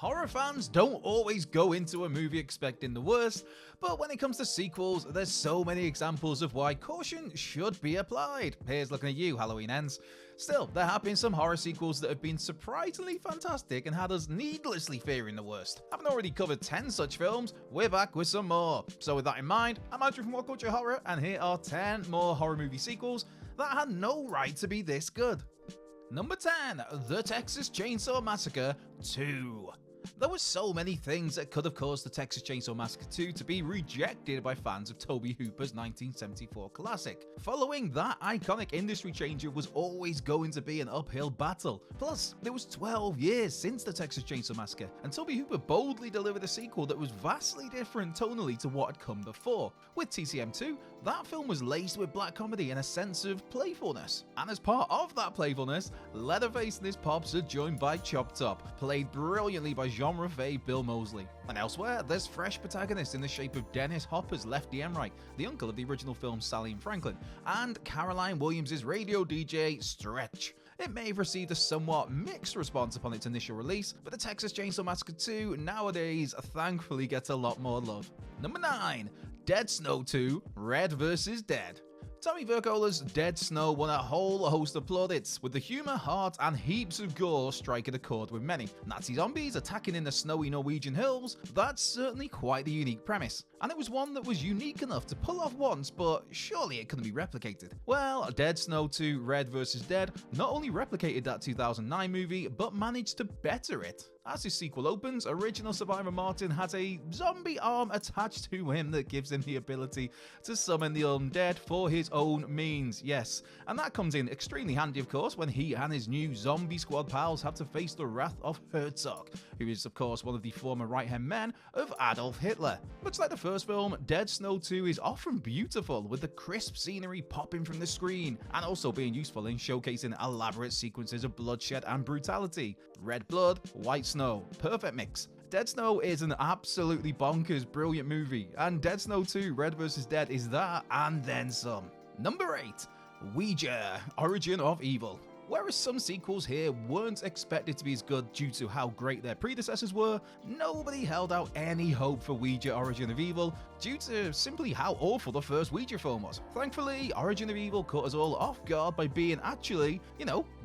Horror fans don't always go into a movie expecting the worst, but when it comes to sequels, there's so many examples of why caution should be applied. Here's looking at you, Halloween ends. Still, there have been some horror sequels that have been surprisingly fantastic and had us needlessly fearing the worst. Having already covered 10 such films, we're back with some more. So with that in mind, I'm Andrew from What Culture Horror, and here are 10 more horror movie sequels that had no right to be this good. Number 10, The Texas Chainsaw Massacre 2. There were so many things that could have caused The Texas Chainsaw Massacre 2 to be rejected by fans of Tobe Hooper's 1974 classic. Following that iconic industry changer was always going to be an uphill battle. Plus, it was 12 years since The Texas Chainsaw Massacre, and Tobe Hooper boldly delivered a sequel that was vastly different tonally to what had come before. With TCM2, that film was laced with black comedy and a sense of playfulness. And as part of that playfulness, Leatherface and his pops are joined by Chop Top, played brilliantly by genre fave Bill Moseley. And elsewhere, there's fresh protagonists in the shape of Dennis Hopper's Lefty Enright, the uncle of the original film Sally and Franklin, and Caroline Williams' radio DJ Stretch. It may have received a somewhat mixed response upon its initial release, but The Texas Chainsaw Massacre 2 nowadays thankfully gets a lot more love. Number 9, Dead Snow 2, Red vs. Dead. Tommy Vercola's Dead Snow won a whole host of plaudits, with the humour, heart and heaps of gore striking a chord with many. Nazi zombies attacking in the snowy Norwegian hills, that's certainly quite the unique premise. And it was one that was unique enough to pull off once, but surely it couldn't be replicated. Well, Dead Snow 2 Red vs. Dead not only replicated that 2009 movie, but managed to better it. As his sequel opens, original survivor Martin has a zombie arm attached to him that gives him the ability to summon the undead for his own means, yes. And that comes in extremely handy, of course, when he and his new zombie squad pals have to face the wrath of Herzog, who is, of course, one of the former right-hand men of Adolf Hitler. Much like the first film, Dead Snow 2 is often beautiful, with the crisp scenery popping from the screen, and also being useful in showcasing elaborate sequences of bloodshed and brutality. Red blood, white snow, perfect mix. Dead Snow is an absolutely bonkers brilliant movie, and Dead Snow 2 Red vs. Dead is that and then some. Number 8, Ouija, Origin of Evil. Whereas some sequels here weren't expected to be as good due to how great their predecessors were, nobody held out any hope for Ouija Origin of Evil due to simply how awful the first Ouija film was. Thankfully, Origin of Evil caught us all off guard by being actually,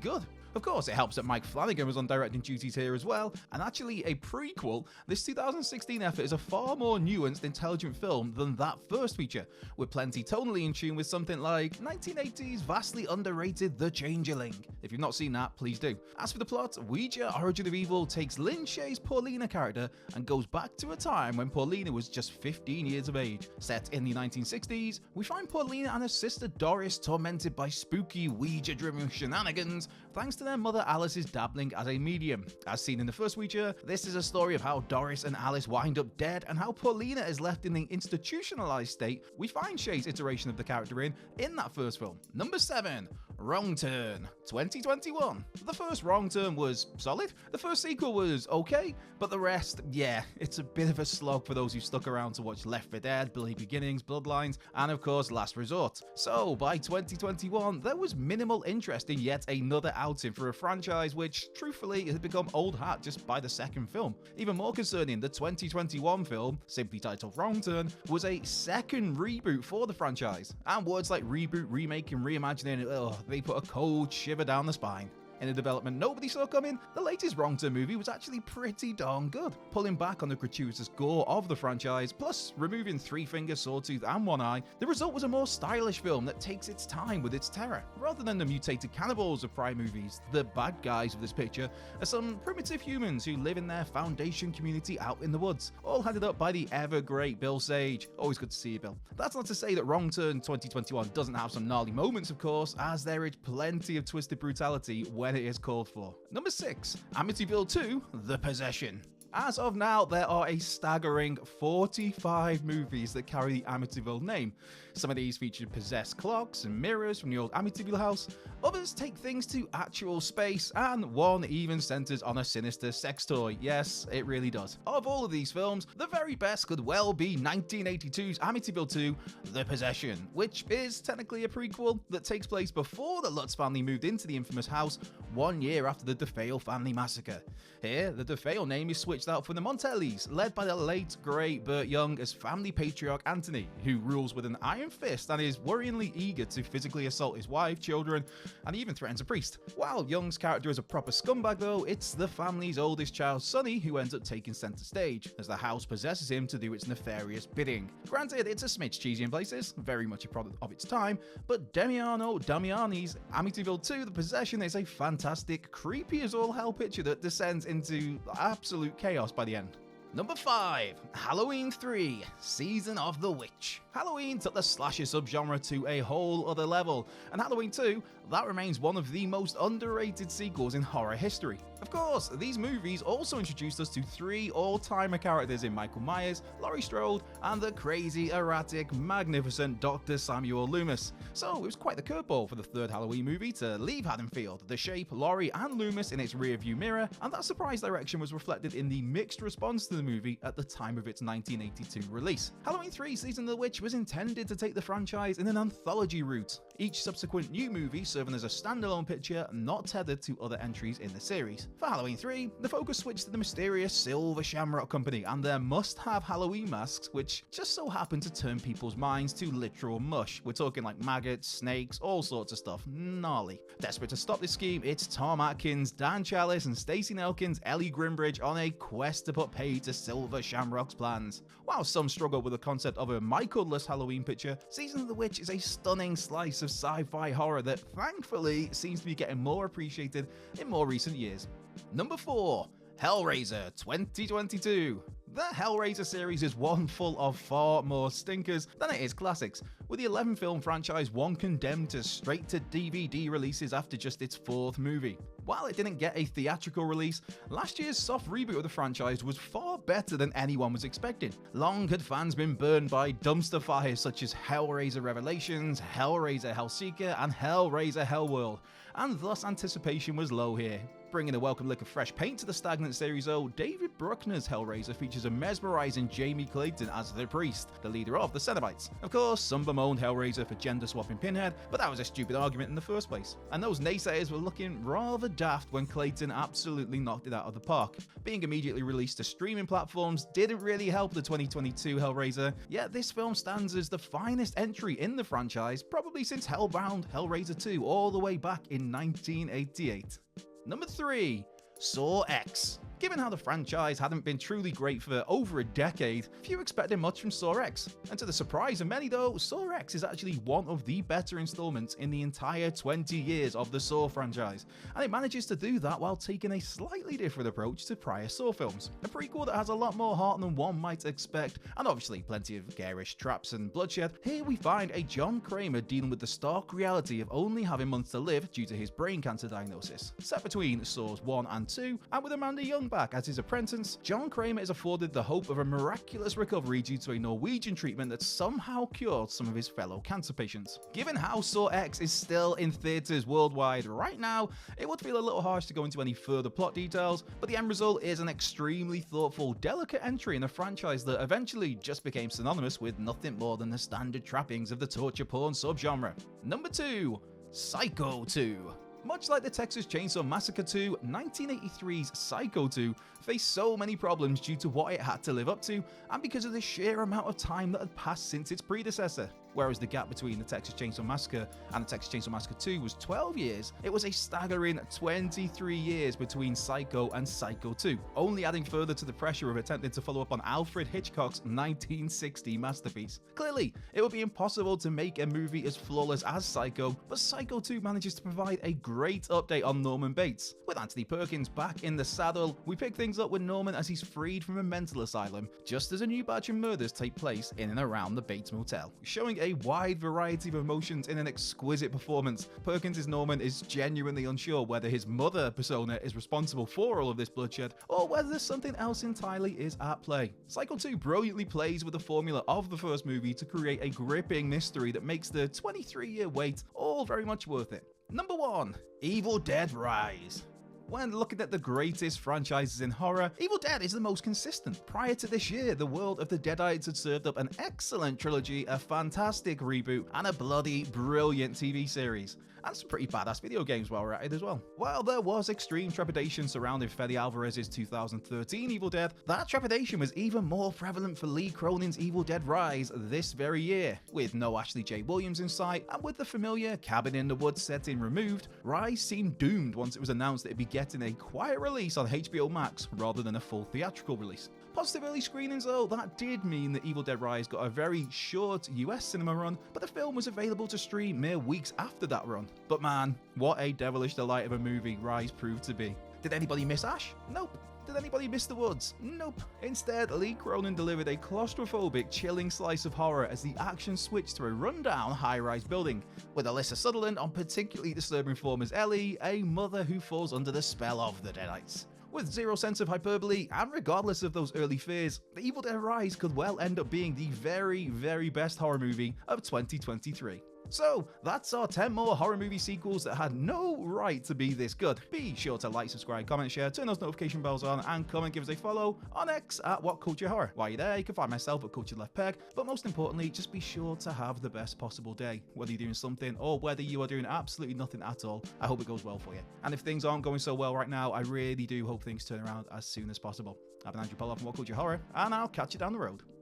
good. Of course, it helps that Mike Flanagan was on directing duties here as well, and actually a prequel, this 2016 effort is a far more nuanced, intelligent film than that first feature, with plenty tonally in tune with something like 1980s vastly underrated The Changeling. If you've not seen that, please do. As for the plot, Ouija Origin of Evil takes Lin Shaye's Paulina character and goes back to a time when Paulina was just 15 years of age. Set in the 1960s, we find Paulina and her sister Doris tormented by spooky Ouija-driven shenanigans, thanks to their mother Alice's dabbling as a medium. As seen in the first Ouija, this is a story of how Doris and Alice wind up dead and how Paulina is left in the institutionalized state we find Shaye's iteration of the character in that first film. Number 7, Wrong Turn, 2021. The first Wrong Turn was solid, the first sequel was okay, but the rest, yeah, it's a bit of a slog for those who stuck around to watch Left 4 Dead, Bloody Beginnings, Bloodlines, and of course Last Resort. So by 2021, there was minimal interest in yet another outing for a franchise which, truthfully, had become old hat just by the second film. Even more concerning, the 2021 film, simply titled Wrong Turn, was a second reboot for the franchise. And words like reboot, remake, and reimagining, they put a cold shiver down the spine. In a development nobody saw coming, the latest Wrong Turn movie was actually pretty darn good, pulling back on the gratuitous gore of the franchise, plus removing 3 fingers, sawtooth and 1 eye. The result was a more stylish film that takes its time with its terror. Rather than the mutated cannibals of prior movies, the bad guys of this picture are some primitive humans who live in their foundation community out in the woods, all headed up by the ever-great Bill Sage. Always good to see you, Bill. That's not to say that Wrong Turn 2021 doesn't have some gnarly moments, of course, as there is plenty of twisted brutality when it is called for. Number 6, Amityville 2, The Possession. As of now, there are a staggering 45 movies that carry the Amityville name. Some of these feature possessed clocks and mirrors from the old Amityville house, others take things to actual space, and one even centers on a sinister sex toy. Yes, it really does. Of all of these films, the very best could well be 1982's Amityville 2, The Possession, which is technically a prequel that takes place before the Lutz family moved into the infamous house 1 year after the DeFeo family massacre. Here, the DeFeo name is switched cast out from the Montellis, led by the late, great Burt Young as family patriarch Anthony, who rules with an iron fist and is worryingly eager to physically assault his wife, children, and even threatens a priest. While Young's character is a proper scumbag though, it's the family's oldest child, Sonny, who ends up taking center stage, as the house possesses him to do its nefarious bidding. Granted, it's a smidge cheesy in places, very much a product of its time, but Damiano Damiani's Amityville 2 The Possession is a fantastic, creepy as all hell picture that descends into absolute chaos by the end. Number 5. Halloween 3 Season of the Witch. Halloween took the slasher subgenre to a whole other level, and Halloween 2, that remains one of the most underrated sequels in horror history. Of course, these movies also introduced us to 3 all-timer characters in Michael Myers, Laurie Strode, and the crazy, erratic, magnificent Dr. Samuel Loomis. So it was quite the curveball for the third Halloween movie to leave Haddonfield, the Shape, Laurie, and Loomis in its rearview mirror, and that surprise direction was reflected in the mixed response to the movie at the time of its 1982 release. Halloween 3 Season of the Witch was intended to take the franchise in an anthology route, each subsequent new movie serving as a standalone picture not tethered to other entries in the series. For Halloween 3, the focus switched to the mysterious Silver Shamrock Company and their must-have Halloween masks, which just so happened to turn people's minds to literal mush. We're talking like maggots, snakes, all sorts of stuff. Gnarly. Desperate to stop this scheme, it's Tom Atkins, Dan Chalice, and Stacey Nelkins, Ellie Grimbridge on a quest to put paid to Silver Shamrock's plans. While some struggle with the concept of a Michael-less Halloween picture, Season of the Witch is a stunning slice of sci-fi horror that thankfully seems to be getting more appreciated in more recent years. Number 4. Hellraiser 2022. The Hellraiser series is one full of far more stinkers than it is classics, with the 11-film franchise one condemned to straight-to-DVD releases after just its 4th movie. While it didn't get a theatrical release, last year's soft reboot of the franchise was far better than anyone was expecting. Long had fans been burned by dumpster fires such as Hellraiser Revelations, Hellraiser Hellseeker, and Hellraiser Hellworld, and thus anticipation was low here. Bringing a welcome lick of fresh paint to the stagnant series though, David Bruckner's Hellraiser features a mesmerizing Jamie Clayton as the priest, the leader of the Cenobites. Of course, some bemoaned Hellraiser for gender-swapping Pinhead, but that was a stupid argument in the first place. And those naysayers were looking rather daft when Clayton absolutely knocked it out of the park. Being immediately released to streaming platforms didn't really help the 2022 Hellraiser, yet this film stands as the finest entry in the franchise, probably since Hellbound Hellraiser 2 all the way back in 1988. Number 3. Saw X. Given how the franchise hadn't been truly great for over a decade, few expected much from Saw X. And to the surprise of many though, Saw X is actually one of the better installments in the entire 20 years of the Saw franchise, and it manages to do that while taking a slightly different approach to prior Saw films. A prequel that has a lot more heart than one might expect, and obviously plenty of garish traps and bloodshed. Here we find a John Kramer dealing with the stark reality of only having months to live due to his brain cancer diagnosis. Set between Saws 1 and 2, and with Amanda Young back as his apprentice, John Kramer is afforded the hope of a miraculous recovery due to a Norwegian treatment that somehow cured some of his fellow cancer patients. Given how Saw X is still in theaters worldwide right now, it would feel a little harsh to go into any further plot details, but the end result is an extremely thoughtful, delicate entry in a franchise that eventually just became synonymous with nothing more than the standard trappings of the torture porn subgenre. Number 2. Psycho 2. Much like the Texas Chainsaw Massacre 2, 1983's Psycho 2 faced so many problems due to what it had to live up to, and because of the sheer amount of time that had passed since its predecessor. Whereas the gap between the Texas Chainsaw Massacre and the Texas Chainsaw Massacre 2 was 12 years, it was a staggering 23 years between Psycho and Psycho 2, only adding further to the pressure of attempting to follow up on Alfred Hitchcock's 1960 masterpiece. Clearly, it would be impossible to make a movie as flawless as Psycho, but Psycho 2 manages to provide a great update on Norman Bates. With Anthony Perkins back in the saddle, we pick things up with Norman as he's freed from a mental asylum, just as a new batch of murders take place in and around the Bates Motel, showing a wide variety of emotions in an exquisite performance. Perkins' Norman is genuinely unsure whether his mother persona is responsible for all of this bloodshed, or whether something else entirely is at play. Psycho 2 brilliantly plays with the formula of the first movie to create a gripping mystery that makes the 23-year wait all very much worth it. Number 1. Evil Dead Rise. When looking at the greatest franchises in horror, Evil Dead is the most consistent. Prior to this year, the world of the Deadites had served up an excellent trilogy, a fantastic reboot, and a bloody brilliant TV series. and some pretty badass video games while we're at it as well. While there was extreme trepidation surrounding Fede Alvarez's 2013 Evil Dead, that trepidation was even more prevalent for Lee Cronin's Evil Dead Rise this very year. With no Ashley J. Williams in sight, and with the familiar cabin in the woods setting removed, Rise seemed doomed once it was announced that it'd be getting a quiet release on HBO Max rather than a full theatrical release. Positive early screenings though, that did mean that Evil Dead Rise got a very short US cinema run, but the film was available to stream mere weeks after that run. But man, what a devilish delight of a movie Rise proved to be. Did anybody miss Ash? Nope. Did anybody miss the woods? Nope. Instead, Lee Cronin delivered a claustrophobic, chilling slice of horror as the action switched to a rundown high-rise building, with Alyssa Sutherland on particularly disturbing form as Ellie, a mother who falls under the spell of the Deadites. With zero sense of hyperbole, and regardless of those early fears, The Evil Dead Rise could well end up being the very, very best horror movie of 2023. So, that's our 10 more horror movie sequels that had no right to be this good. Be sure to like, subscribe, comment, share, turn those notification bells on, and come and give us a follow on X at What Culture Horror. While you're there, you can find myself at Culture Left Peg, but most importantly, just be sure to have the best possible day. Whether you're doing something or whether you are doing absolutely nothing at all, I hope it goes well for you. And if things aren't going so well right now, I really do hope things turn around as soon as possible. I've been Andrew Pollard from What Culture Horror, and I'll catch you down the road.